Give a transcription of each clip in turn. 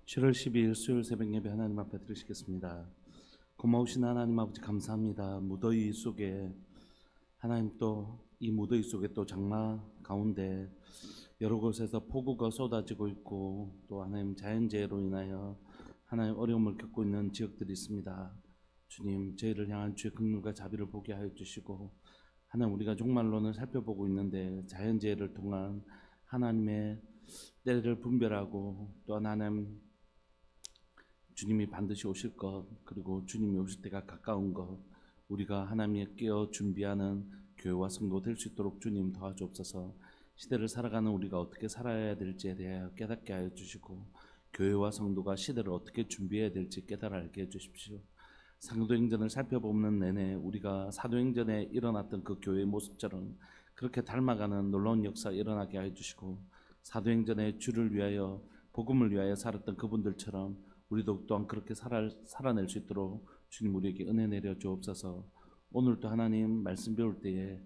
7월 12일 수요일 새벽 예배 하나님 앞에 드리시겠습니다. 고마우신 하나님 아버지 감사합니다. 무더위 속에 하나님 또 이 무더위 속에 또 장마 가운데 여러 곳에서 폭우가 쏟아지고 있고 또 하나님 자연재해로 인하여 하나님 어려움을 겪고 있는 지역들이 있습니다. 주님 저희를 향한 주의 긍휼과 자비를 보게 하여 주시고 하나님 우리가 종말론을 살펴보고 있는데 자연재해를 통한 하나님의 때를 분별하고 또 하나님 주님이 반드시 오실 것 그리고 주님이 오실 때가 가까운 것 우리가 하나님의 깨어 준비하는 교회와 성도 될 수 있도록 주님 도와주옵소서. 시대를 살아가는 우리가 어떻게 살아야 될지에 대하여 깨닫게 하여 주시고 교회와 성도가 시대를 어떻게 준비해야 될지 깨달아 알게 해주십시오. 사도행전을 살펴보는 내내 우리가 사도행전에 일어났던 그 교회의 모습처럼 그렇게 닮아가는 놀라운 역사 일어나게 하여 주시고 사도행전에 주를 위하여 복음을 위하여 살았던 그분들처럼 우리도 또한 그렇게 살아낼 수 있도록 주님 우리에게 은혜 내려 주옵소서. 오늘도 하나님 말씀 배울 때에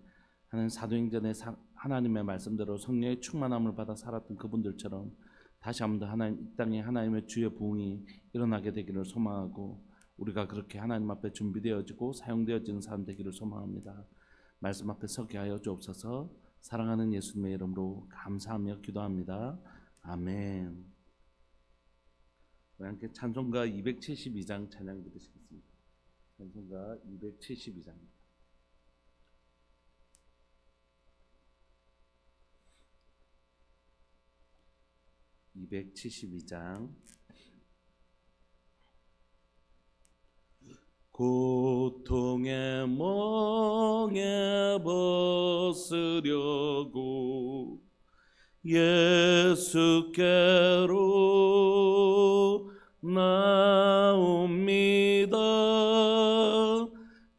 하나님 사도행전의 하나님의 말씀대로 성령의 충만함을 받아 살았던 그분들처럼 다시 한번 더 하나님 이 땅에 하나님의 주의 부흥이 일어나게 되기를 소망하고 우리가 그렇게 하나님 앞에 준비되어지고 사용되어지는 사람 되기를 소망합니다. 말씀 앞에 서게 하여 주옵소서. 사랑하는 예수님의 이름으로 감사하며 기도합니다. 아멘. 우리 함께 찬송가 272장 찬양 드리시겠습니다. 찬송가 272장입니다. 272장. 고통의 멍에 벗으려고 예수께로 나옵니다.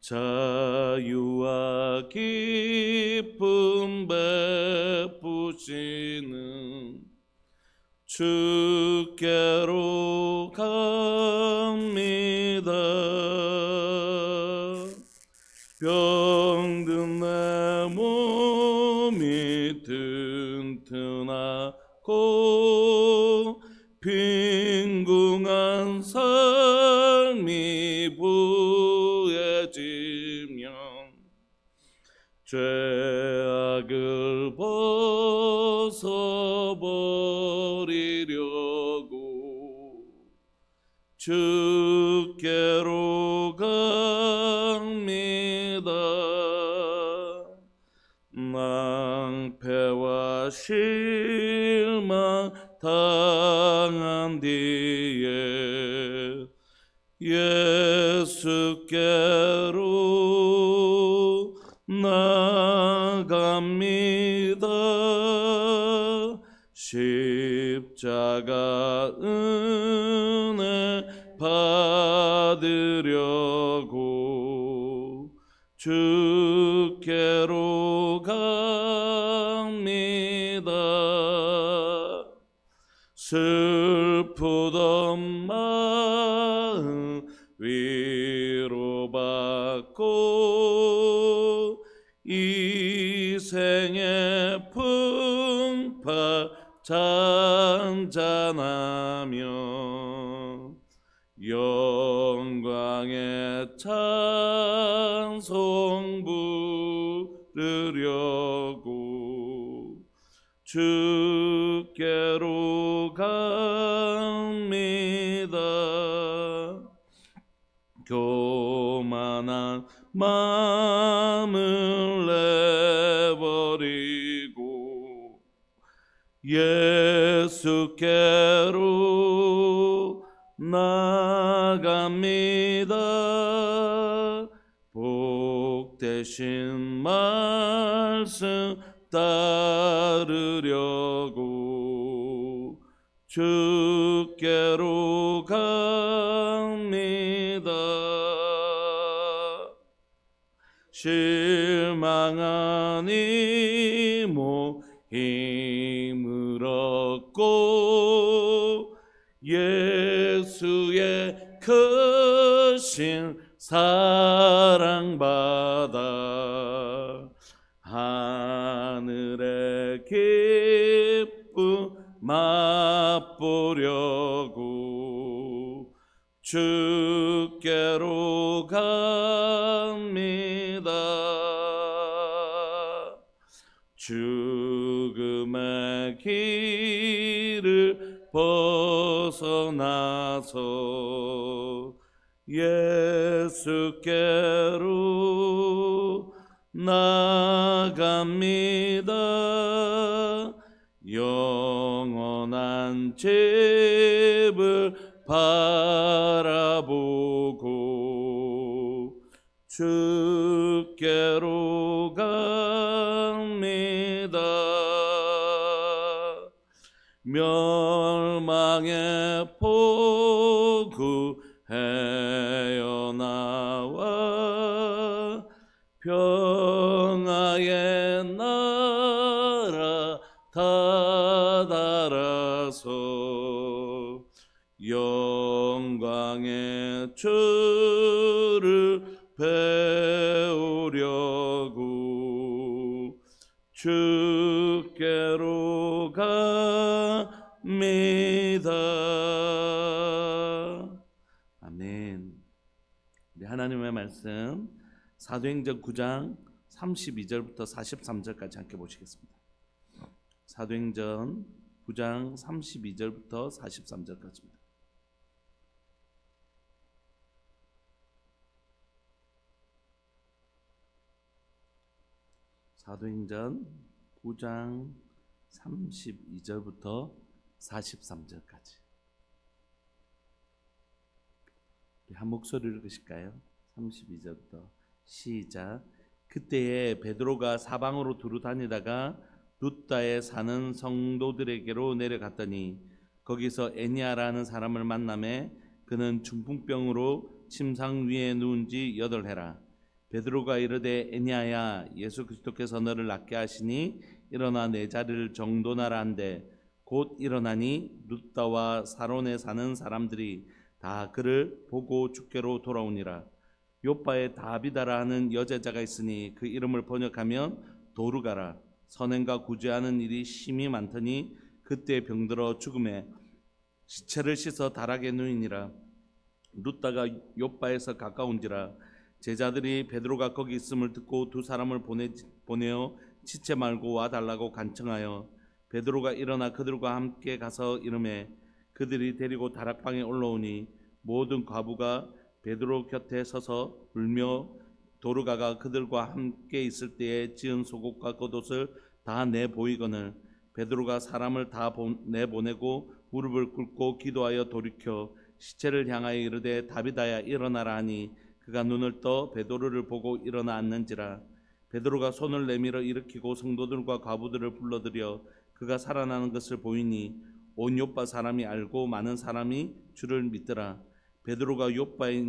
자유와 기쁨 베푸시는 주께로 갑니다. 병든 내 몸이 튼튼하고 빈궁한 삶이 부해지면 죄악을 벗어버리려고 주께로 갑니다. 낭패와 실망 당한 뒤에 예수께로 나갑니다. 십자가 은혜 받으려고 주께로 갑니다. 슬프던 마음 위로받고 이 생의 풍파 잔잔하며 영광의 찬송 부르려고 주께로 갑니다. 교만한 마음을 내버리고 예수께로 나갑니다. 복되신 말씀 따르려고 주께로 갑니다. 실망한 이모 힘을 얻고 예수의 크신 사랑받아 하늘의 기쁨 맛보려고 주께로 갑니다. 죽음의 길을 벗어나서 예수께로 나갑니다. 영원한 집을 바라보고 주께로 갑니다. 멸망의 포구 헤어나와 평화의 나라 다다라서 영광의 주를 배우려고 주께로 갑니다. 아멘. 우리 하나님의 말씀 사도행전 9장 32절부터 43절까지 함께 보시겠습니다. 사도행전 9장 32절부터 43절까지입니다. 사도행전 9장 32절부터 43절까지 한 목소리로 읽으실까요? 32절부터 시작. 그때에 베드로가 사방으로 두루 다니다가 룻다에 사는 성도들에게로 내려갔더니 거기서 애니아라는 사람을 만나매 그는 중풍병으로 침상 위에 누운 지 8해라. 베드로가 이르되 애니아야, 예수 그리스도께서 너를 낫게 하시니 일어나 내 자리를 정돈하라 한데 곧 일어나니 룻다와 사론에 사는 사람들이 다 그를 보고 주께로 돌아오니라. 요빠에 다비다라 하는 여제자가 있으니 그 이름을 번역하면 도르가라. 선행과 구제하는 일이 심히 많더니 그때 병들어 죽음에 시체를 씻어 다락에 누이니라. 룻다가 요빠에서 가까운지라. 제자들이 베드로가 거기 있음을 듣고 두 사람을 보내어 시체 말고 와달라고 간청하여 베드로가 일어나 그들과 함께 가서 이르매 그들이 데리고 다락방에 올라오니 모든 과부가 베드로 곁에 서서 울며 도르가가 그들과 함께 있을 때에 지은 속옷과 겉옷을 다 내보이거늘 베드로가 사람을 다 내보내고 무릎을 꿇고 기도하여 돌이켜 시체를 향하여 이르되 다비다야 일어나라 하니 그가 눈을 떠 베드로를 보고 일어나 앉는지라. 베드로가 손을 내밀어 일으키고 성도들과 과부들을 불러들여 그가 살아나는 것을 보이니 온 요빠 사람이 알고 많은 사람이 주를 믿더라. 베드로가 요빠에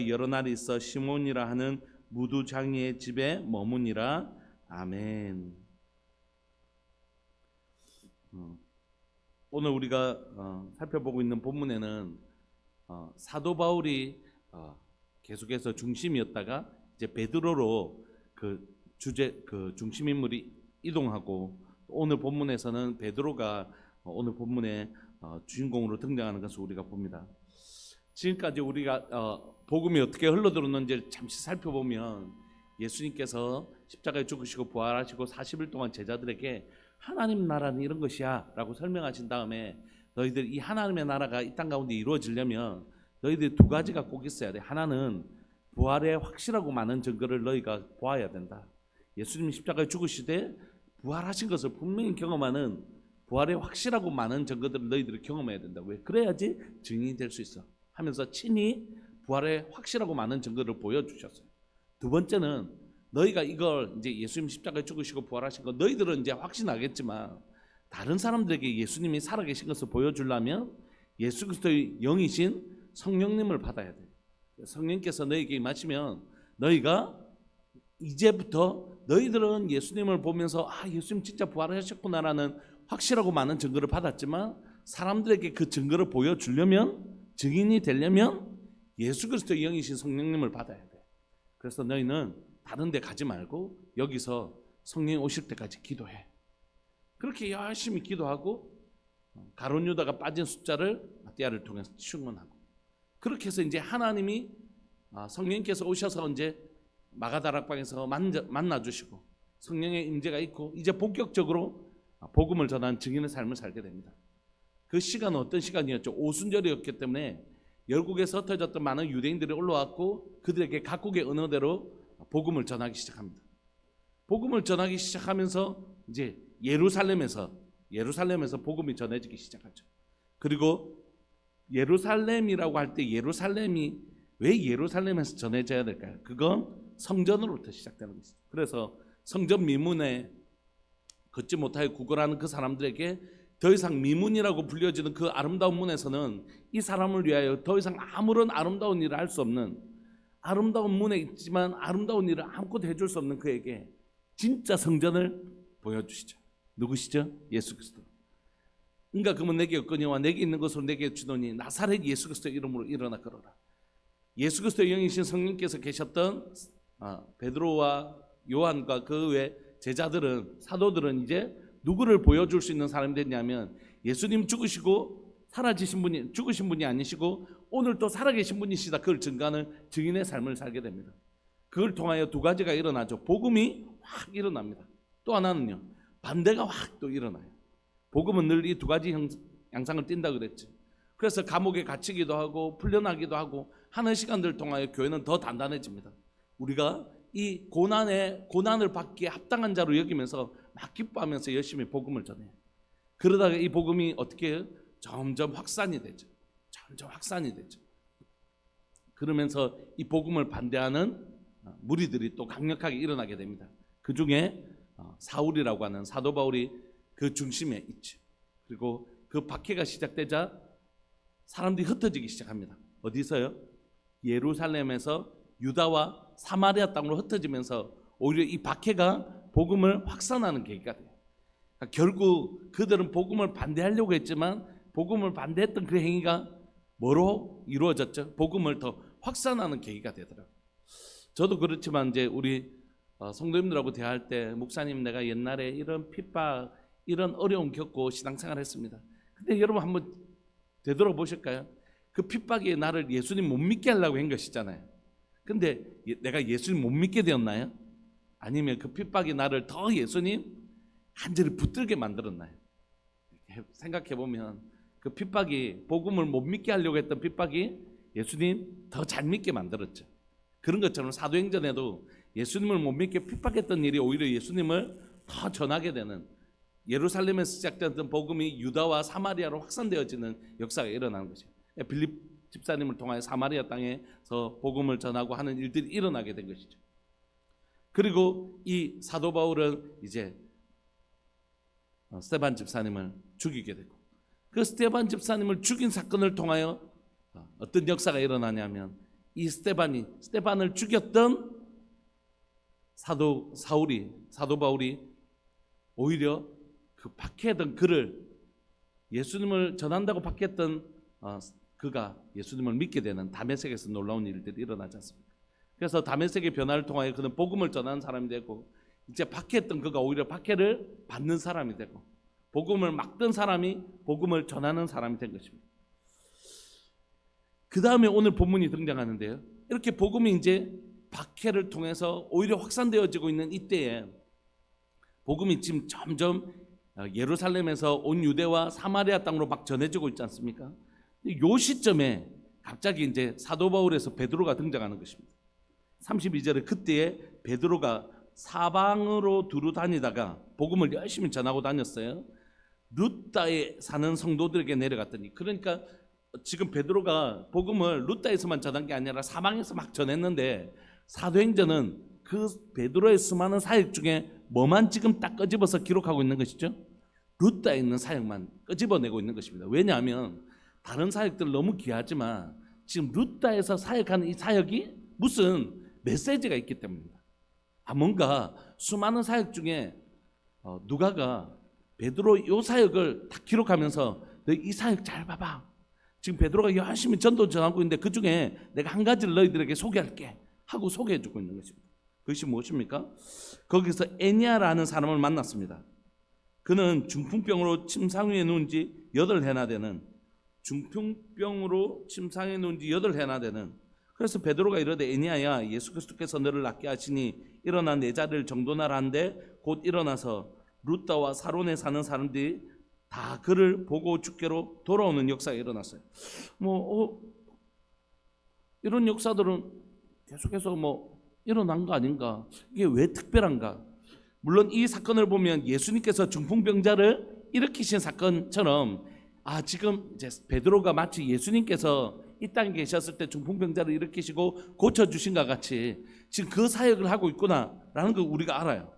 여러 날이 있어 시몬이라 하는 무두장이의 집에 머무니라. 아멘. 오늘 우리가 살펴보고 있는 본문에는 사도 바울이 계속해서 중심이었다가 이제 베드로로 그 중심 인물이 이동하고 오늘 본문에서는 베드로가 오늘 본문의 주인공으로 등장하는 것을 우리가 봅니다. 지금까지 우리가 복음이 어떻게 흘러들었는지를 잠시 살펴보면 예수님께서 십자가에 죽으시고 부활하시고 40일 동안 제자들에게 하나님 나라는 이런 것이야 라고 설명하신 다음에 너희들 이 하나님의 나라가 이 땅 가운데 이루어지려면 너희들이 두 가지가 꼭 있어야 돼. 하나는 부활의 확실하고 많은 증거를 너희가 보아야 된다. 예수님이 십자가에 죽으시되 부활하신 것을 분명히 경험하는 부활의 확실하고 많은 증거들을 너희들이 경험해야 된다. 왜? 그래야지 증인이 될 수 있어 하면서 친히 부활의 확실하고 많은 증거를 보여주셨어요. 두 번째는 너희가 이걸 이제 예수님 십자가에 죽으시고 부활하신 거 너희들은 이제 확신하겠지만 다른 사람들에게 예수님이 살아계신 것을 보여주려면 예수 그리스도의 영이신 성령님을 받아야 돼. 성령께서 너희에게 임하시면 너희가 이제부터 너희들은 예수님을 보면서 예수님 진짜 부활하셨구나라는 확실하고 많은 증거를 받았지만 사람들에게 그 증거를 보여주려면 증인이 되려면 예수 그리스도의 영이신 성령님을 받아야 돼. 그래서 너희는 다른 데 가지 말고 여기서 성령이 오실 때까지 기도해. 그렇게 열심히 기도하고 가룟 유다가 빠진 숫자를 마띠아를 통해서 충원하고, 그렇게 해서 이제 하나님이 성령께서 오셔서 이제 마가다락방에서 만나 주시고 성령의 임재가 있고 이제 본격적으로 복음을 전하는 증인의 삶을 살게 됩니다. 그 시간은 어떤 시간이었죠? 오순절이었기 때문에 열국에서 흩어졌던 많은 유대인들이 올라왔고 그들에게 각국의 언어대로 복음을 전하기 시작합니다. 복음을 전하기 시작하면서 이제 예루살렘에서 복음이 전해지기 시작하죠. 그리고 예루살렘이라고 할 때 예루살렘이 왜 예루살렘에서 전해져야 될까요? 그건 성전으로부터 시작되는 것이죠. 그래서 성전 미문에 걷지 못하여 구걸하는 그 사람들에게 더 이상 미문이라고 불려지는 그 아름다운 문에서는 이 사람을 위하여 더 이상 아무런 아름다운 일을 할 수 없는, 아름다운 문에 있지만 아름다운 일을 아무것도 해줄 수 없는 그에게 진짜 성전을 보여주시죠. 누구시죠? 예수 그리스도. 그러니까 그러면 내게 없거니와 내게 있는 것으로 내게 주노니 나사렛 예수 그리스도의 이름으로 일어나 걸어라. 예수 그리스도의 영이신 성령께서 계셨던 베드로와 요한과 그 외 제자들은, 사도들은 이제 누구를 보여줄 수 있는 사람이 됐냐면 예수님 죽으시고 사라지신 분이, 죽으신 분이 아니시고 오늘 또 살아계신 분이시다, 그걸 증거하는 증인의 삶을 살게 됩니다. 그걸 통하여 두 가지가 일어나죠. 복음이 확 일어납니다. 또 하나는요, 반대가 확 또 일어나요. 복음은 늘 이 두 가지 양상을 띈다 그랬죠. 그래서 감옥에 갇히기도 하고 풀려나기도 하고 하는 시간들을 통하여 교회는 더 단단해집니다. 우리가 이 고난을 받기에 합당한 자로 여기면서 막 기뻐하면서 열심히 복음을 전해요. 그러다가 이 복음이 어떻게 해요? 점점 확산이 되죠. 그러면서 이 복음을 반대하는 무리들이 또 강력하게 일어나게 됩니다. 그 중에 사울이라고 하는 사도 바울이 그 중심에 있죠. 그리고 그 박해가 시작되자 사람들이 흩어지기 시작합니다. 어디서요? 예루살렘에서 유다와 사마리아 땅으로 흩어지면서 오히려 이 박해가 복음을 확산하는 계기가 돼요. 그러니까 결국 그들은 복음을 반대하려고 했지만 복음을 반대했던 그 행위가 뭐로 이루어졌죠? 복음을 더 확산하는 계기가 되더라고요. 저도 그렇지만 이제 우리 성도님들하고 대화할 때, 목사님 내가 옛날에 이런 핍박, 이런 어려움 겪고 신앙생활 했습니다. 근데 여러분 한번 되돌아보실까요? 그 핍박이 나를 예수님 못 믿게 하려고 한 것이잖아요. 근데 내가 예수님 못 믿게 되었나요? 아니면 그 핍박이 나를 더 예수님 간절히 붙들게 만들었나요? 생각해보면 그 핍박이, 복음을 못 믿게 하려고 했던 핍박이 예수님 더 잘 믿게 만들었죠. 그런 것처럼 사도행전에도 예수님을 못 믿게 핍박했던 일이 오히려 예수님을 더 전하게 되는, 예루살렘에서 시작됐던 복음이 유다와 사마리아로 확산되어지는 역사가 일어나는 것이에요. 빌립 집사님을 통하여 사마리아 땅에서 복음을 전하고 하는 일들이 일어나게 된 것이죠. 그리고 이 사도 바울은 이제 스데반 집사님을 죽이게 되고, 그 스데반 집사님을 죽인 사건을 통하여 어떤 역사가 일어나냐면 이 스데반을 죽였던 사도 바울이 오히려 그 박해했던 그를, 예수님을 전한다고 박해했던 그가 예수님을 믿게 되는 다메섹에서 놀라운 일들이 일어나지 않습니까? 그래서 다메섹의 변화를 통하여 그는 복음을 전하는 사람이 되고, 이제 박해했던 그가 오히려 박해를 받는 사람이 되고, 복음을 막던 사람이 복음을 전하는 사람이 된 것입니다. 그 다음에 오늘 본문이 등장하는데요, 이렇게 복음이 이제 박해를 통해서 오히려 확산되어지고 있는 이때에 복음이 지금 점점 예루살렘에서 온 유대와 사마리아 땅으로 막 전해지고 있지 않습니까? 이 시점에 갑자기 이제 사도 바울에서 베드로가 등장하는 것입니다. 32절에 그때에 베드로가 사방으로 두루 다니다가 복음을 열심히 전하고 다녔어요. 루다에 사는 성도들에게 내려갔더니, 그러니까 지금 베드로가 복음을 루다에서만 전한 게 아니라 사방에서 막 전했는데, 사도행전은 그 베드로의 수많은 사역 중에 뭐만 지금 딱 끄집어서 기록하고 있는 것이죠? 루다에 있는 사역만 끄집어내고 있는 것입니다. 왜냐하면 다른 사역들 너무 귀하지만 지금 루다에서 사역하는 이 사역이 무슨 메시지가 있기 때문입니다. 뭔가 수많은 사역 중에 누가가 베드로 이 사역을 다 기록하면서 너 이 사역 잘 봐봐, 지금 베드로가 열심히 전도 전하고 있는데 그 중에 내가 한 가지를 너희들에게 소개할게 하고 소개해주고 있는 것입니다. 그것이 무엇입니까? 거기서 애니아라는 사람을 만났습니다. 그는 중풍병으로 침상위에 누운 지 8해나 되는, 중풍병으로 침상에 누운 지 8해나 되는. 그래서 베드로가 이르되 에니야야, 예수 그리스도께서 너를 낫게 하시니 일어나 내 자리를 정돈하라 한데 곧 일어나서 루다와 사론에 사는 사람들이 다 그를 보고 주께로 돌아오는 역사가 일어났어요. 이런 역사들은 계속해서 일어난 거 아닌가? 이게 왜 특별한가? 물론 이 사건을 보면 예수님께서 중풍병자를 일으키신 사건처럼, 지금 이제 베드로가 마치 예수님께서 이 땅에 계셨을 때 중풍병자를 일으키시고 고쳐주신 것 같이 지금 그 사역을 하고 있구나라는 걸 우리가 알아요.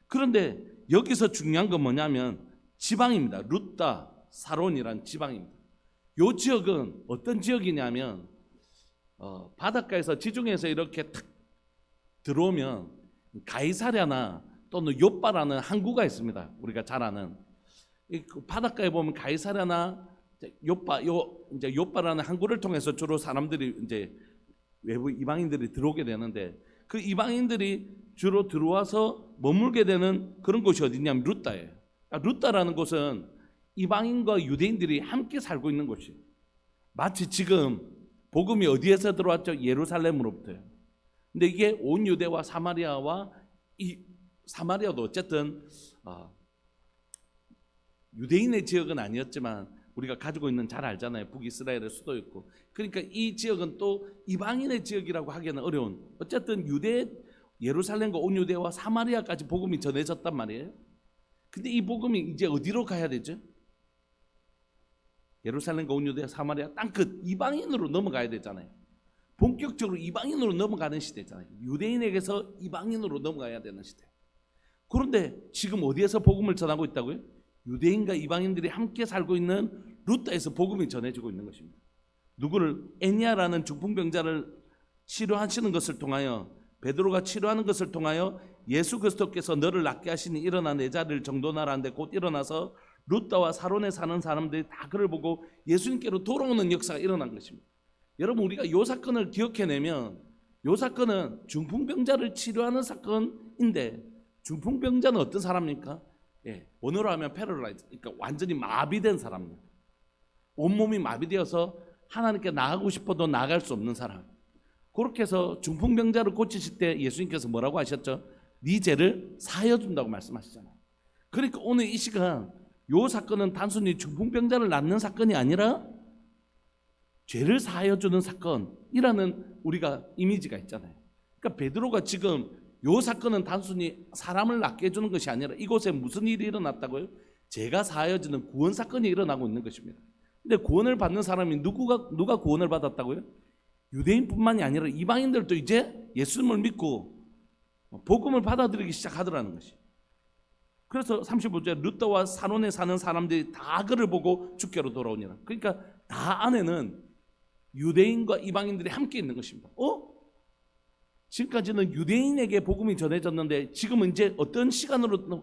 그런데 여기서 중요한 건 뭐냐면 지방입니다. 루다, 사론이란 지방입니다. 이 지역은 어떤 지역이냐면 바닷가에서 지중해에서 이렇게 탁 들어오면 가이사랴나 또는 요빠라는 항구가 있습니다. 우리가 잘 아는 바닷가에 보면 가이사랴나 요빠라는 항구를 통해서 주로 사람들이 이제 외부 이방인들이 들어오게 되는데, 그 이방인들이 주로 들어와서 머물게 되는 그런 곳이 어디냐면 루다예요. 루다라는 곳은 이방인과 유대인들이 함께 살고 있는 곳이에요. 마치 지금 복음이 어디에서 들어왔죠? 예루살렘으로부터요. 근데 이게 온 유대와 사마리아와 이 사마리아도 어쨌든 유대인의 지역은 아니었지만 우리가 가지고 있는 잘 알잖아요. 북이스라엘의 수도였고, 그러니까 이 지역은 또 이방인의 지역이라고 하기는 어려운, 어쨌든 유대 예루살렘과 온 유대와 사마리아까지 복음이 전해졌단 말이에요. 근데 이 복음이 이제 어디로 가야 되죠? 예루살렘과 온 유대 사마리아 땅끝 이방인으로 넘어가야 되잖아요. 본격적으로 이방인으로 넘어가는 시대잖아요. 유대인에게서 이방인으로 넘어가야 되는 시대. 그런데 지금 어디에서 복음을 전하고 있다고요? 유대인과 이방인들이 함께 살고 있는 루다에서 복음이 전해지고 있는 것입니다. 누구를? 에니야라는 중풍병자를 치료하시는 것을 통하여, 베드로가 치료하는 것을 통하여 예수 그리스도께서 너를 낫게 하시니 일어나 내 자리를 정돈하라 한데 곧 일어나서 루다와 사론에 사는 사람들이 다 그를 보고 예수님께로 돌아오는 역사가 일어난 것입니다. 여러분, 우리가 이 사건을 기억해내면 이 사건은 중풍병자를 치료하는 사건인데, 중풍병자는 어떤 사람입니까? 원어로 하면 패러라이즈, 그러니까 완전히 마비된 사람입니다. 온몸이 마비되어서 하나님께 나가고 싶어도 나갈 수 없는 사람. 그렇게 해서 중풍병자를 고치실 때 예수님께서 뭐라고 하셨죠? 네 죄를 사하여 준다고 말씀하시잖아요. 그러니까 오늘 이 시간 이 사건은 단순히 중풍병자를 낫는 사건이 아니라 죄를 사하여 주는 사건이라는 우리가 이미지가 있잖아요. 그러니까 베드로가 지금 이 사건은 단순히 사람을 낫게 해주는 것이 아니라 이곳에 무슨 일이 일어났다고요? 죄가 사하여 주는 구원 사건이 일어나고 있는 것입니다. 근데 구원을 받는 사람이 누가 구원을 받았다고요? 유대인뿐만이 아니라 이방인들도 이제 예수님을 믿고 복음을 받아들이기 시작하더라는 것이. 그래서 35절 루다와 사론에 사는 사람들이 다 그를 보고 주께로 돌아오니라. 그러니까 다 안에는 유대인과 이방인들이 함께 있는 것입니다. 지금까지는 유대인에게 복음이 전해졌는데 지금은 이제 어떤 시간으로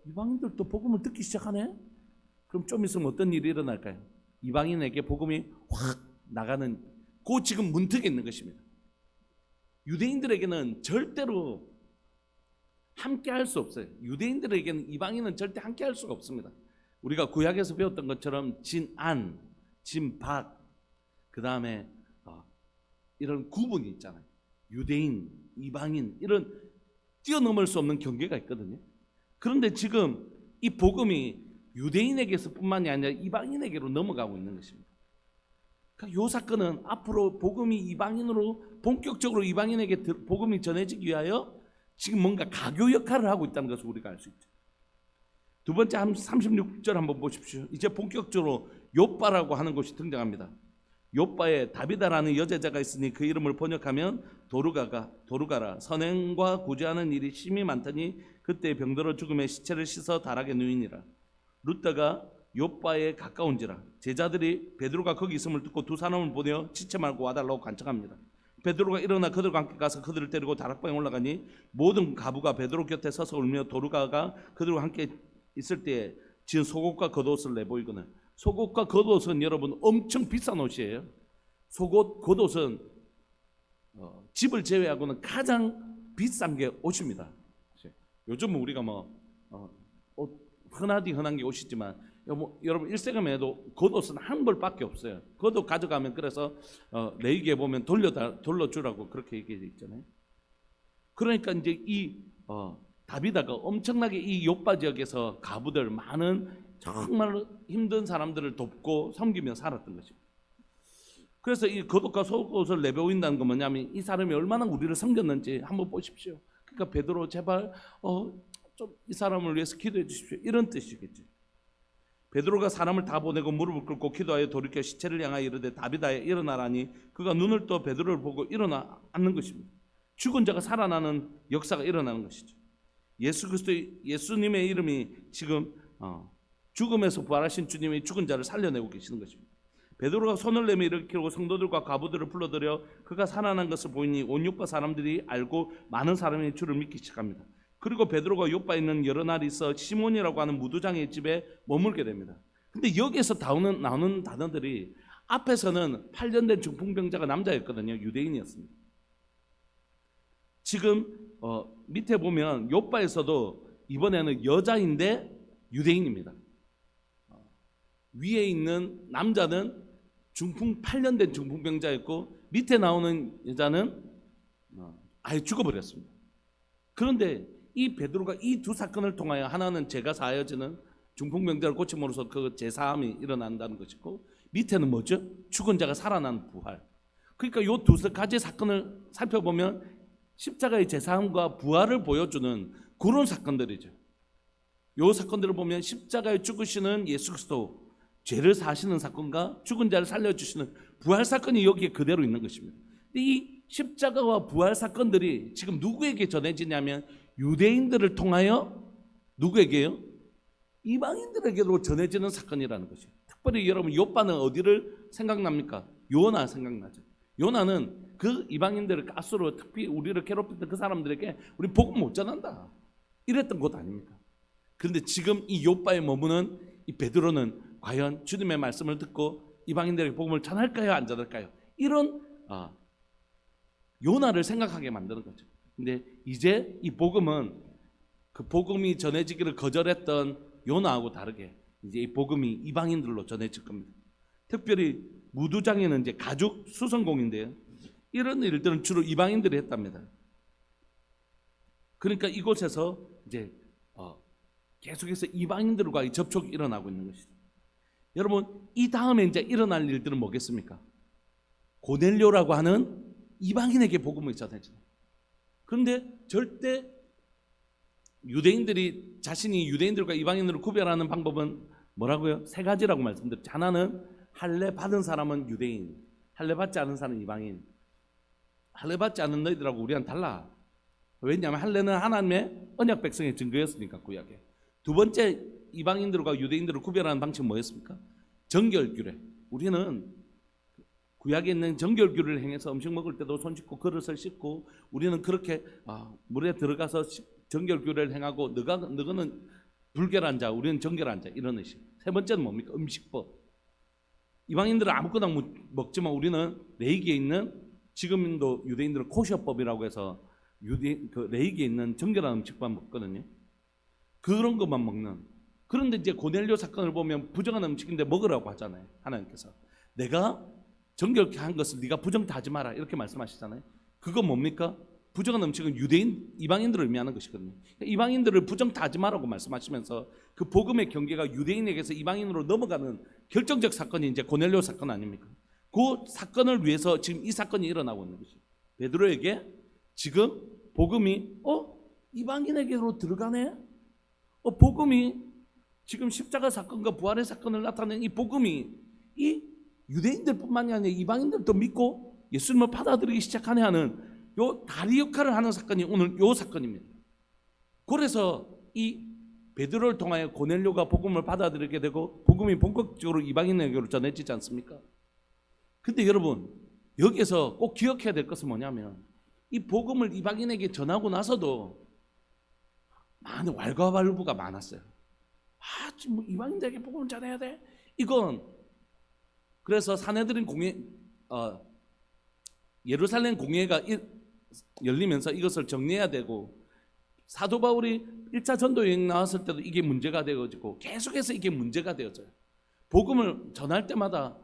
이방인들도 복음을 듣기 시작하네? 그럼 좀 있으면 어떤 일이 일어날까요? 이방인에게 복음이 확 나가는 그 지금 문턱에 있는 것입니다. 유대인들에게는 절대로 함께 할 수 없어요. 유대인들에게는 이방인은 절대 함께 할 수가 없습니다. 우리가 구약에서 배웠던 것처럼 진안, 진박, 그 다음에 이런 구분이 있잖아요. 유대인, 이방인, 이런 뛰어넘을 수 없는 경계가 있거든요. 그런데 지금 이 복음이 유대인에게서뿐만이 아니라 이방인에게로 넘어가고 있는 것입니다. 그러니까 이 사건은 앞으로 복음이 이방인으로 본격적으로 이방인에게 복음이 전해지기 위하여 지금 뭔가 가교 역할을 하고 있다는 것을 우리가 알 수 있죠. 두 번째 36절 한번 보십시오. 이제 본격적으로 요빠라고 하는 곳이 등장합니다. 요빠에 다비다라는 여제자가 있으니 그 이름을 번역하면 도루가라. 선행과 구제하는 일이 심히 많더니 그때 병들어 죽음에 시체를 씻어 다락에 누이니라. 루다가 요빠에 가까운지라. 제자들이 베드로가 거기 있음을 듣고 두 사람을 보내어 지체 말고 와달라고 간청합니다. 베드로가 일어나 그들과 함께 가서 그들을 데리고 다락방에 올라가니 모든 가부가 베드로 곁에 서서 울며 도루가가 그들과 함께 있을 때에 지은 속옷과 겉옷을 내보이거늘. 속옷과 겉옷은 여러분 엄청 비싼 옷이에요. 속옷, 겉옷은 집을 제외하고는 가장 비싼 게 옷입니다. 요즘은 우리가 흔하디 흔한 게 옷이지만 여러분 일생을 해도 겉옷은 한 벌밖에 없어요. 겉옷 가져가면 그래서 레위기에 보면 돌려주라고 그렇게 얘기해 있잖아요. 그러니까 이제 이 다비다가 엄청나게 이 요빠 지역에서 가부들 많은 정말 힘든 사람들을 돕고 섬기며 살았던 것입니다. 그래서 이 겉옷과 속옷을 내보인다는 건 뭐냐면 이 사람이 얼마나 우리를 섬겼는지 한번 보십시오. 그러니까 베드로 제발 좀 이 사람을 위해서 기도해 주십시오. 이런 뜻이겠죠. 베드로가 사람을 다 보내고 무릎을 꿇고 기도하여 돌이켜 시체를 향하여 이르되 다비다야 일어나라니 그가 눈을 떠 베드로를 보고 일어나 앉는 것입니다. 죽은 자가 살아나는 역사가 일어나는 것이죠. 예수 그리스도의 예수님의 이름이 지금 죽음에서 부활하신 주님이 죽은 자를 살려내고 계시는 것입니다. 베드로가 손을 내밀어 일으키고 성도들과 가부들을 불러들여 그가 살아난 것을 보이니 온 요파 사람들이 알고 많은 사람이 주를 믿기 시작합니다. 그리고 베드로가 요파에 있는 여러 날이 있어 시몬이라고 하는 무두장의 집에 머물게 됩니다. 근데 여기에서 나오는 단어들이 앞에서는 8년 된 중풍병자가 남자였거든요. 유대인이었습니다. 지금 밑에 보면 요파에서도 이번에는 여자인데 유대인입니다. 위에 있는 남자는 8년 된 중풍병자였고 밑에 나오는 여자는 아예 죽어버렸습니다. 그런데 이 베드로가 이 두 사건을 통하여 하나는 죄가 사하여지는 중풍병자를 고침으로써 그 제사함이 일어난다는 것이고 밑에는 뭐죠? 죽은 자가 살아난 부활. 그러니까 이 두 가지 사건을 살펴보면 십자가의 제사함과 부활을 보여주는 그런 사건들이죠. 이 사건들을 보면 십자가에 죽으시는 예수 그리스도 죄를 사하시는 사건과 죽은 자를 살려주시는 부활 사건이 여기에 그대로 있는 것입니다. 이 십자가와 부활 사건들이 지금 누구에게 전해지냐면 유대인들을 통하여 누구에게요? 이방인들에게로 전해지는 사건이라는 것이에요. 특별히 여러분 요빠는 어디를 생각납니까? 요나 생각나죠. 요나는 그 이방인들을 가스로 특히 우리를 괴롭혔던 그 사람들에게 우리 복음 못 전한다 이랬던 곳 아닙니까? 그런데 지금 이 요빠에 머무는 이 베드로는 과연 주님의 말씀을 듣고 이방인들에게 복음을 전할까요? 안 전할까요? 이런 요나를 생각하게 만드는 거죠. 근데 이제 이 복음은 그 복음이 전해지기를 거절했던 요나하고 다르게 이제 이 복음이 이방인들로 전해질 겁니다. 특별히 무두장에는 이제 가죽 수선공인데요. 이런 일들은 주로 이방인들이 했답니다. 그러니까 이곳에서 이제 계속해서 이방인들과의 접촉이 일어나고 있는 것이죠. 여러분 이 다음에 이제 일어날 일들은 뭐겠습니까? 고넬료라고 하는 이방인에게 복음을 전해줘요. 그런데 절대 유대인들이 자신이 유대인들과 이방인으로 구별하는 방법은 뭐라고요? 세 가지라고 말씀드렸죠. 하나는 할례 받은 사람은 유대인, 할례 받지 않은 사람은 이방인. 할례 받지 않은 너희들하고 우리랑 달라. 왜냐하면 할례는 하나님의 언약 백성의 증거였으니까 구약에. 두 번째 이방인들과 유대인들을 구별하는 방식은 뭐였습니까? 정결규례. 우리는 구약에 있는 정결규례를 행해서 음식 먹을 때도 손 씻고 그릇을 씻고 우리는 그렇게 물에 들어가서 정결규례를 행하고 너는 불결한 자 우리는 정결한 자 이런 의식. 세 번째는 뭡니까? 음식법. 이방인들은 아무거나 먹지만 우리는 레위기에 있는 지금도 유대인들은 코셔법이라고 해서 그 레위기에 있는 정결한 음식만 먹거든요. 그런 것만 먹는. 그런데 이제 고넬료 사건을 보면 부정한 음식인데 먹으라고 하잖아요. 하나님께서 내가 정결케 한 것을 네가 부정하지 마라 이렇게 말씀하시잖아요. 그건 뭡니까? 부정한 음식은 유대인, 이방인들을 의미하는 것이거든요. 이방인들을 부정하지 마라고 말씀하시면서 그 복음의 경계가 유대인에게서 이방인으로 넘어가는 결정적 사건이 이제 고넬료 사건 아닙니까? 그 사건을 위해서 지금 이 사건이 일어나고 있는 것이죠. 베드로에게 지금 복음이 이방인에게로 들어가네? 복음이 지금 십자가 사건과 부활의 사건을 나타낸 이 복음이 이 유대인들뿐만이 아니라 이방인들도 믿고 예수님을 받아들이기 시작하네 하는 요 다리 역할을 하는 사건이 오늘 요 사건입니다. 그래서 이 베드로를 통하여 고넬료가 복음을 받아들이게 되고 복음이 본격적으로 이방인에게로 전해지지 않습니까? 근데 여러분 여기에서 꼭 기억해야 될 것은 뭐냐면 이 복음을 이방인에게 전하고 나서도 많은 왈가왈부가 많았어요. 지금 이방인들에게 복음을 전해야 돼? 이건 그래서 사내들인 공회 예루살렘 공회가 열리면서 이것을 정리해야 되고 사도 바울이 1차 전도 여행 나왔을 때도 이게 문제가 되어지고 계속해서 이게 문제가 되어져요. 복음을 전할 때마다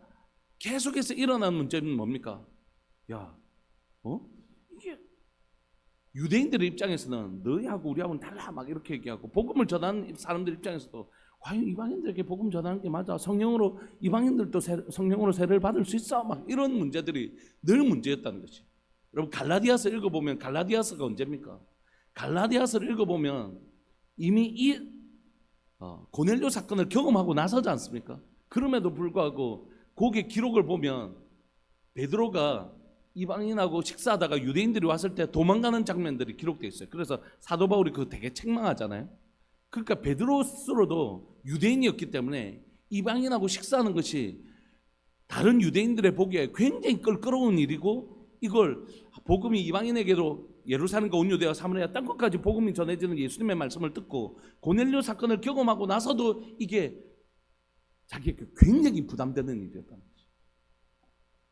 계속해서 일어나는 문제는 뭡니까? 야, 이게 유대인들의 입장에서는 너희하고 우리하고는 달라 막 이렇게 얘기하고, 복음을 전하는 사람들 입장에서도 과연 이방인들에게 복음 전하는 게 맞아? 성령으로 이방인들도 성령으로 세례를 받을 수 있어? 막 이런 문제들이 늘 문제였다는 것이. 여러분 갈라디아서 읽어보면, 갈라디아서가 언제입니까? 갈라디아서를 읽어보면 이미 이 고넬료 사건을 경험하고 나서지 않습니까? 그럼에도 불구하고 거기에 기록을 보면 베드로가 이방인하고 식사하다가 유대인들이 왔을 때 도망가는 장면들이 기록되어 있어요. 그래서 사도 바울이 그거 되게 책망하잖아요. 그러니까 베드로 스스로도 유대인이었기 때문에 이방인하고 식사하는 것이 다른 유대인들의 보기에 굉장히 껄끄러운 일이고, 이걸 복음이 이방인에게도 예루살렘과 온 유대와 사마리아 땅끝까지 복음이 전해지는 예수님의 말씀을 듣고 고넬료 사건을 경험하고 나서도 이게 자기에게 굉장히 부담되는 일이었다는 거죠.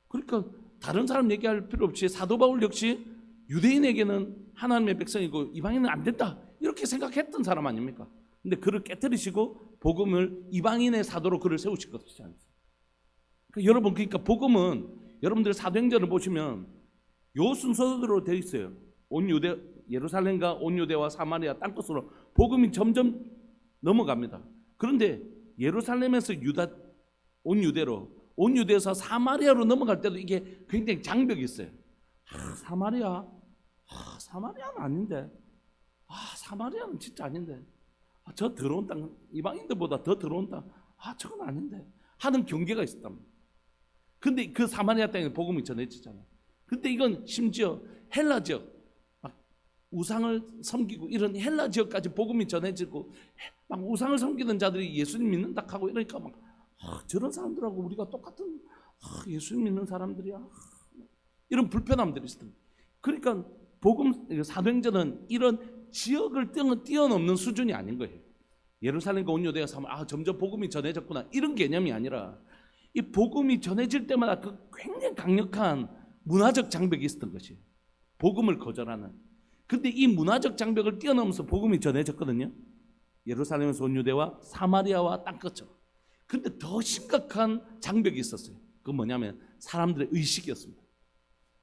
그러니까 다른 사람 얘기할 필요 없이 사도 바울 역시 유대인에게는 하나님의 백성이고 이방인은 안 된다 이렇게 생각했던 사람 아닙니까? 근데 그를 깨뜨리시고 복음을 이방인의 사도로 그를 세우실 것이지 않습니까? 그러니까 여러분, 그러니까 복음은 여러분들 사도행전을 보시면 요 순서대로 되어 있어요. 온 유대, 예루살렘과 온 유대와 사마리아 땅끝으로 복음이 점점 넘어갑니다. 그런데 예루살렘에서 온 유대로, 온 유대에서 사마리아로 넘어갈 때도 이게 굉장히 장벽이 있어요. 사마리아, 사마리아는 아닌데, 사마리아는 진짜 아닌데, 저 더러운 땅, 이방인들보다 더 더러운 땅, 저건 아닌데 하는 경계가 있었단 말이에요. 근데 그 사마리아 땅에 복음이 전해지잖아요. 근데 이건 심지어 헬라 지역, 막 우상을 섬기고 이런 헬라 지역까지 복음이 전해지고, 막 우상을 섬기는 자들이 예수님 믿는다 하고 이러니까 막 저런 사람들하고 우리가 똑같은 예수님 믿는 사람들이야, 이런 불편함들이 있습니다. 그러니까 복음 사도행전은 이런 지역을 뛰어넘는 수준이 아닌 거예요. 예루살렘과 온 유대가 점점 복음이 전해졌구나 이런 개념이 아니라, 이 복음이 전해질 때마다 그 굉장히 강력한 문화적 장벽이 있었던 것이에요. 복음을 거절하는. 근데 이 문화적 장벽을 뛰어넘어서 복음이 전해졌거든요. 예루살렘에서 온 유대와 사마리아와 땅끝으로. 근데 더 심각한 장벽이 있었어요. 그건 뭐냐면 사람들의 의식이었습니다.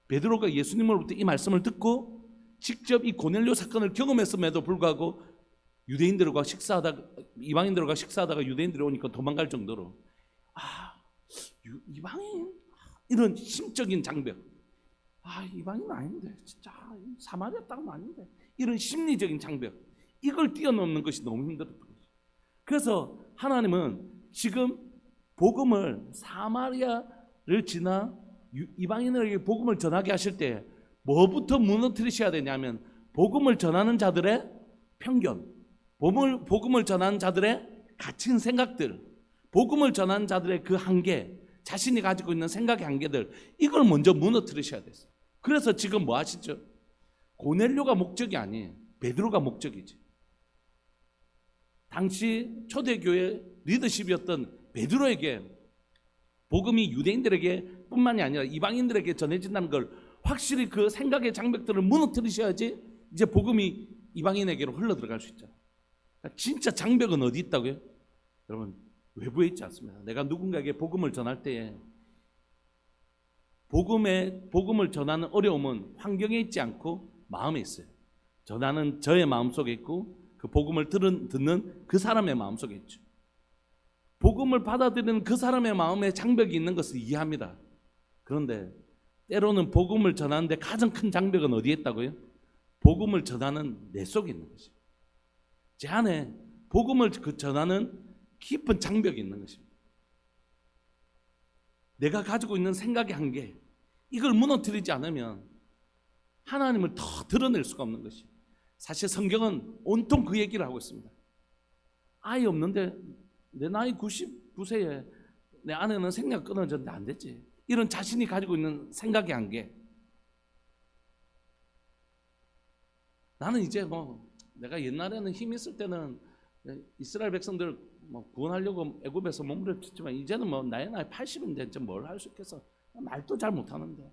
베드로가 예수님으로부터 이 말씀을 듣고 직접 이 고넬료 사건을 경험했음에도 불구하고 유대인들과 식사하다가, 이방인들과 식사하다가 유대인들이 오니까 도망갈 정도로 이방인, 이런 심적인 장벽, 이방인은 아닌데, 진짜 사마리아 땅은 아닌데, 이런 심리적인 장벽, 이걸 뛰어넘는 것이 너무 힘들었던 거죠. 그래서 하나님은 지금 복음을 사마리아를 지나 이방인에게 복음을 전하게 하실 때 뭐부터 무너뜨리셔야 되냐면 복음을 전하는 자들의 편견, 복음을 전하는 자들의 갇힌 생각들, 복음을 전하는 자들의 그 한계, 자신이 가지고 있는 생각의 한계들, 이걸 먼저 무너뜨리셔야 됐어요. 그래서 지금 뭐 하시죠? 고넬료가 목적이 아니에요. 베드로가 목적이지. 당시 초대교회 리더십이었던 베드로에게 복음이 유대인들에게 뿐만이 아니라 이방인들에게 전해진다는 걸 확실히 그 생각의 장벽들을 무너뜨리셔야지 이제 복음이 이방인에게로 흘러들어갈 수 있잖아요. 그러니까 진짜 장벽은 어디 있다고요? 여러분, 외부에 있지 않습니다. 내가 누군가에게 복음을 전할 때에 복음을 전하는 어려움은 환경에 있지 않고 마음에 있어요. 전하는 저의 마음속에 있고 그 복음을 듣는 그 사람의 마음속에 있죠. 복음을 받아들이는 그 사람의 마음에 장벽이 있는 것을 이해합니다. 그런데 때로는 복음을 전하는데 가장 큰 장벽은 어디에 있다고요? 복음을 전하는 내 속에 있는 것이죠. 제 안에 복음을 전하는 깊은 장벽이 있는 것입니다. 내가 가지고 있는 생각의 한계, 이걸 무너뜨리지 않으면 하나님을 더 드러낼 수가 없는 것이에요. 사실 성경은 온통 그 얘기를 하고 있습니다. 아이 없는데 내 나이 99세에 내 아내는 생각 끊어졌는데 안 됐지. 이런 자신이 가지고 있는 생각의 한계. 나는 이제 내가 옛날에는 힘 있을 때는 이스라엘 백성들 구원하려고 애굽에서 몸부림쳤지만 이제는 나이 80인데 이제 뭘 할 수 있겠어. 말도 잘 못하는데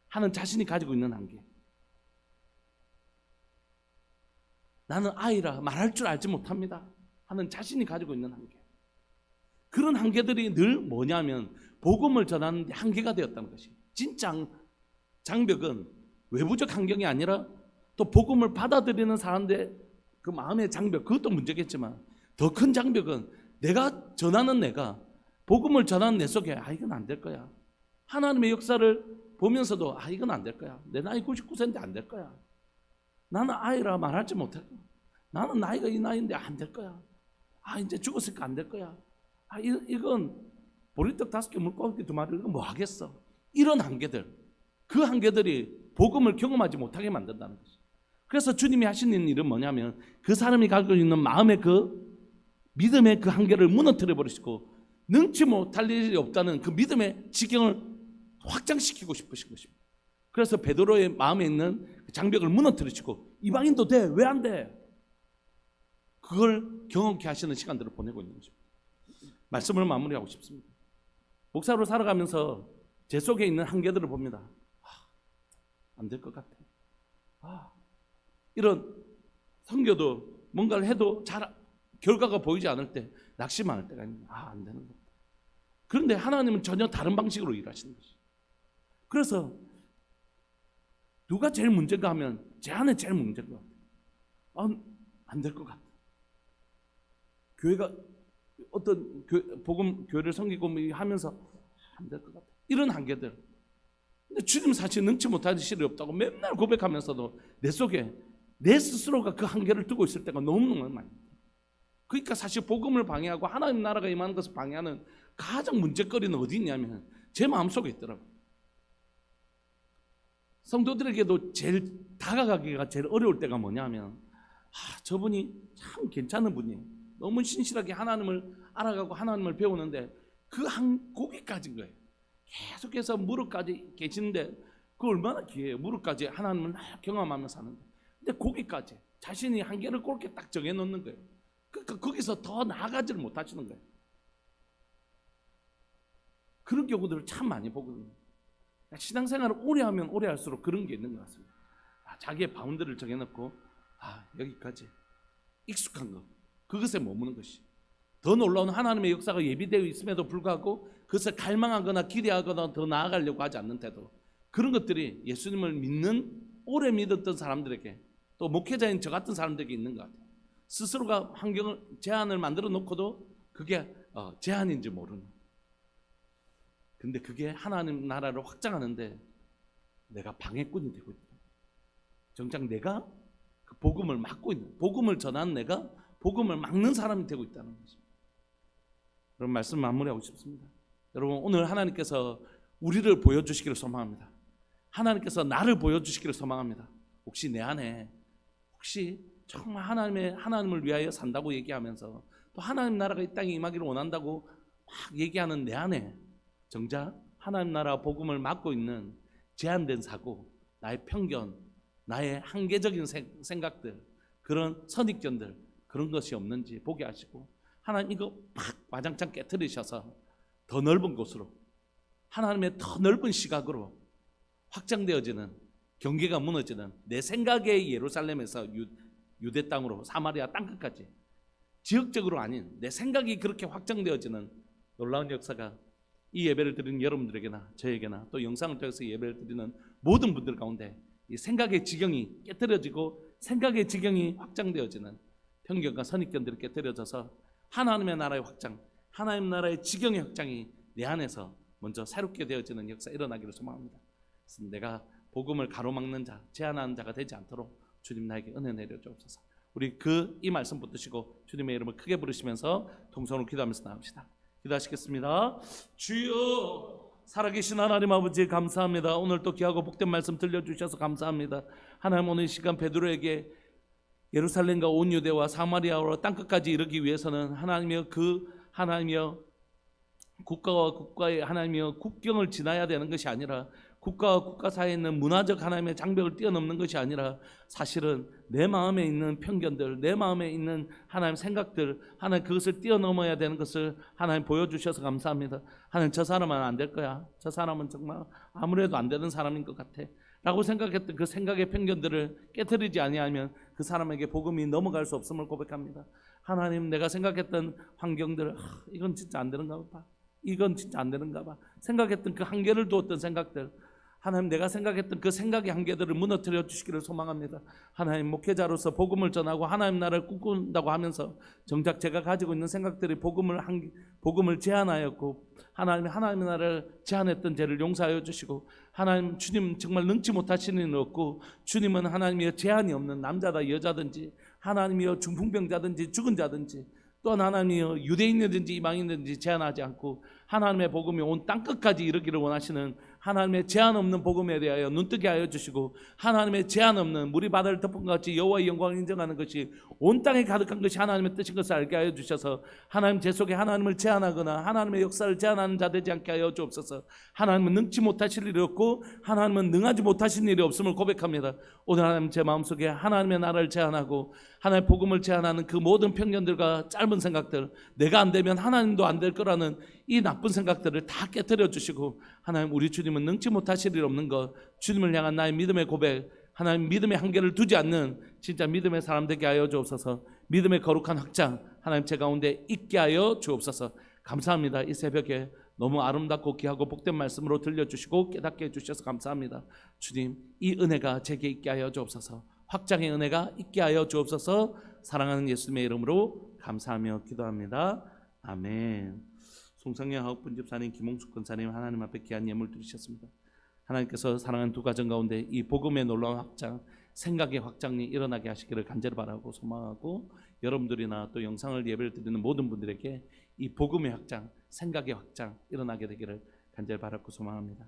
하는 자신이 가지고 있는 한계. 나는 아이라 말할 줄 알지 못합니다 하는 자신이 가지고 있는 한계, 그런 한계들이 늘 뭐냐면 복음을 전하는 데 한계가 되었다는 것이. 진짜 장벽은 외부적 환경이 아니라 또 복음을 받아들이는 사람들의 그 마음의 장벽, 그것도 문제겠지만 더 큰 장벽은 내가 전하는, 내가 복음을 전하는 내 속에 이건 안 될 거야, 하나님의 역사를 보면서도 이건 안 될 거야, 내 나이 99세인데 안 될 거야, 나는 아이라 말하지 못할 거야, 나는 나이가 이 나이인데 안 될 거야, 이제 죽었으니까 안 될 거야, 이건 보리떡 5개 물고기 2마리 이거 뭐 하겠어. 이런 한계들, 그 한계들이 복음을 경험하지 못하게 만든다는 것이죠. 그래서 주님이 하시는 일은 뭐냐면 그 사람이 가지고 있는 마음의 그 믿음의 그 한계를 무너뜨려 버리시고 능치 못할 일이 없다는 그 믿음의 지경을 확장시키고 싶으신 것입니다. 그래서 베드로의 마음에 있는 그 장벽을 무너뜨리시고 이방인도 돼, 왜 안 돼? 그걸 경험케 하시는 시간들을 보내고 있는 것입니다. 말씀을 마무리하고 싶습니다. 목사로 살아가면서 제 속에 있는 한계들을 봅니다. 안 될 것 같아. 이런 선교도 뭔가를 해도 잘 결과가 보이지 않을 때 낙심할 때가 있는, 안 되는 것 같아. 그런데 하나님은 전혀 다른 방식으로 일하시는 것이죠. 그래서 누가 제일 문제인가 하면 제 안에 제일 문제인 것 같아요. 안 될 것 같아. 교회가 어떤 교회를 섬기고 하면서 안 될 것 같아. 이런 한계들. 근데 주님 사실 능치 못할 일이 없다고 맨날 고백하면서도 내 속에 내 스스로가 그 한계를 두고 있을 때가 너무너무 많아요. 그러니까 사실 복음을 방해하고 하나님 나라가 임하는 것을 방해하는 가장 문제거리는 어디 있냐면 제 마음속에 있더라고요. 성도들에게도 제일 다가가기가 제일 어려울 때가 뭐냐면 저분이 참 괜찮은 분이에요. 너무 신실하게 하나님을 알아가고 하나님을 배우는데 그 한 고기까지인 거예요. 계속해서 무릎까지 계시는데 그 얼마나 기회예요. 무릎까지 하나님을 경험하며 사는데, 근데 거기까지 자신이 한계를 그렇게 딱 정해놓는 거예요. 그러니까 거기서 더 나아가지를 못하시는 거예요. 그런 경우들을 참 많이 보거든요. 신앙생활을 오래 하면 오래 할수록 그런 게 있는 것 같습니다. 자기의 바운드를 정해놓고 여기까지 익숙한 것, 그것에 머무는 것이. 더 놀라운 하나님의 역사가 예비되어 있음에도 불구하고 그것을 갈망하거나 기대하거나 더 나아가려고 하지 않는 태도, 그런 것들이 예수님을 믿는, 오래 믿었던 사람들에게, 또 목회자인 저 같은 사람들에게 있는 것 같아요. 스스로가 환경을, 제한을 만들어 놓고도 그게 제한인지 모르는. 근데 그게 하나님 나라를 확장하는데 내가 방해꾼이 되고 있다. 정작 내가 그 복음을 막고 있는, 복음을 전하는 내가 복음을 막는 사람이 되고 있다는 것입니다. 그런 말씀 마무리하고 싶습니다. 여러분, 오늘 하나님께서 우리를 보여주시기를 소망합니다. 하나님께서 나를 보여주시기를 소망합니다. 혹시 내 안에, 혹시 정말 하나님을 위하여 산다고 얘기하면서 또 하나님 나라가 이 땅에 임하기를 원한다고 막 얘기하는 내 안에 정작 하나님 나라 복음을 막고 있는 제한된 사고, 나의 편견, 나의 한계적인 생각들, 그런 선입견들, 그런 것이 없는지 보게 하시고 하나님 이거 팍 와장창 깨트리셔서 더 넓은 곳으로, 하나님의 더 넓은 시각으로 확장되어지는, 경계가 무너지는 내 생각의 예루살렘에서 유대 땅으로 사마리아 땅끝까지, 지역적으로 아닌 내 생각이 그렇게 확장되어지는 놀라운 역사가 이 예배를 드리는 여러분들에게나 저에게나 또 영상을 통해서 예배를 드리는 모든 분들 가운데 이 생각의 지경이 깨트려지고 생각의 지경이 확장되어지는 편견과 선입견들이 깨트려져서 하나님의 나라의 확장, 하나님 나라의 지경의 확장이 내 안에서 먼저 새롭게 되어지는 역사 일어나기를 소망합니다. 그래서 내가 복음을 가로막는 자, 제한하는 자가 되지 않도록 주님 나에게 은혜 내려주옵소서. 우리 이 말씀 붙드시고 주님의 이름을 크게 부르시면서 동성으로 기도하면서 나갑시다. 기도하시겠습니다. 주여, 살아계신 하나님 아버지 감사합니다. 오늘 또 귀하고 복된 말씀 들려주셔서 감사합니다. 하나님, 오늘 이 시간 베드로에게 예루살렘과 온 유대와 사마리아로 땅끝까지 이르기 위해서는 하나님이여 국가와 국가의 하나님이여 국경을 지나야 되는 것이 아니라, 국가와 국가 사이에 있는 문화적 하나님의 장벽을 뛰어넘는 것이 아니라 사실은 내 마음에 있는 편견들, 내 마음에 있는 하나님 생각들, 하나님 그것을 뛰어넘어야 되는 것을 하나님 보여주셔서 감사합니다. 하나님, 저 사람은 안 될 거야, 저 사람은 정말 아무래도 안 되는 사람인 것 같아 라고 생각했던 그 생각의 편견들을 깨트리지 아니하면 그 사람에게 복음이 넘어갈 수 없음을 고백합니다. 하나님, 내가 생각했던 환경들, 이건 진짜 안 되는가 봐, 이건 진짜 안 되는가 봐 생각했던 그 한계를 두었던 생각들, 하나님, 내가 생각했던 그 생각의 한계들을 무너뜨려 주시기를 소망합니다. 하나님, 목회자로서 복음을 전하고 하나님 나라를 꿈꾼다고 하면서 정작 제가 가지고 있는 생각들이 복음을 제한하였고 하나님의 나라를 제한했던 죄를 용서하여 주시고, 하나님, 주님 정말 능치 못하시는 일 없고, 주님은 하나님이여 제한이 없는 남자다 여자든지, 하나님이여 중풍병자든지 죽은 자든지, 또한 하나님이여 유대인이든지 이방인이든지 제한하지 않고 하나님의 복음이 온 땅끝까지 이르기를 원하시는 하나님의 제한 없는 복음에 대하여 눈뜨게 하여 주시고, 하나님의 제한 없는 물이 바다를 덮은 것 같이 여호와의 영광을 인정하는 것이 온 땅에 가득한 것이 하나님의 뜻인 것을 알게 하여 주셔서, 하나님 제 속에 하나님을 제한하거나 하나님의 역사를 제한하는 자 되지 않게 하여 주옵소서. 하나님은 능치 못하실 일이 없고 하나님은 능하지 못하신 일이 없음을 고백합니다. 오늘 하나님, 제 마음속에 하나님의 나라를 제한하고 하나님의 복음을 제한하는 그 모든 편견들과 짧은 생각들, 내가 안 되면 하나님도 안 될 거라는 이 나쁜 생각들을 다 깨뜨려 주시고, 하나님, 우리 주님은 능치 못하실 일 없는 것, 주님을 향한 나의 믿음의 고백, 하나님, 믿음의 한계를 두지 않는 진짜 믿음의 사람 되게 하여 주옵소서. 믿음의 거룩한 확장 하나님 제 가운데 있게 하여 주옵소서. 감사합니다. 이 새벽에 너무 아름답고 귀하고 복된 말씀으로 들려주시고 깨닫게 해주셔서 감사합니다. 주님, 이 은혜가 제게 있게 하여 주옵소서. 확장의 은혜가 있게 하여 주옵소서. 사랑하는 예수님의 이름으로 감사하며 기도합니다. 아멘. 송성영 하옥분 집사님, 김홍숙 권사님, 하나님 앞에 귀한 예물 드리셨습니다. 하나님께서 사랑하는 두 가정 가운데 이 복음의 놀라운 확장, 생각의 확장이 일어나게 하시기를 간절히 바라고 소망하고, 여러분들이나 또 영상을 예배를 드리는 모든 분들에게 이 복음의 확장, 생각의 확장 일어나게 되기를 간절히 바라고 소망합니다.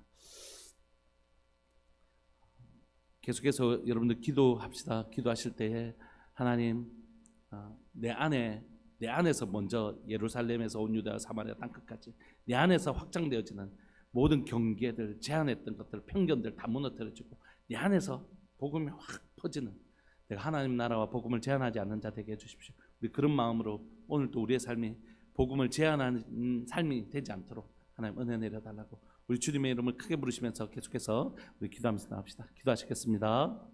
계속해서 여러분들 기도합시다. 기도하실 때에 하나님, 내 안에서 먼저 예루살렘에서 온 유다와 사마리아 땅끝까지 내 안에서 확장되어지는 모든 경계들, 제한했던 것들, 편견들 다 무너뜨려지고 내 안에서 복음이 확 퍼지는, 내가 하나님 나라와 복음을 제한하지 않는 자 되게 해주십시오. 우리 그런 마음으로 오늘 또 우리의 삶이 복음을 제한하는 삶이 되지 않도록 하나님 은혜 내려달라고 우리 주님의 이름을 크게 부르시면서 계속해서 우리 기도하면서 나갑시다. 기도하시겠습니다.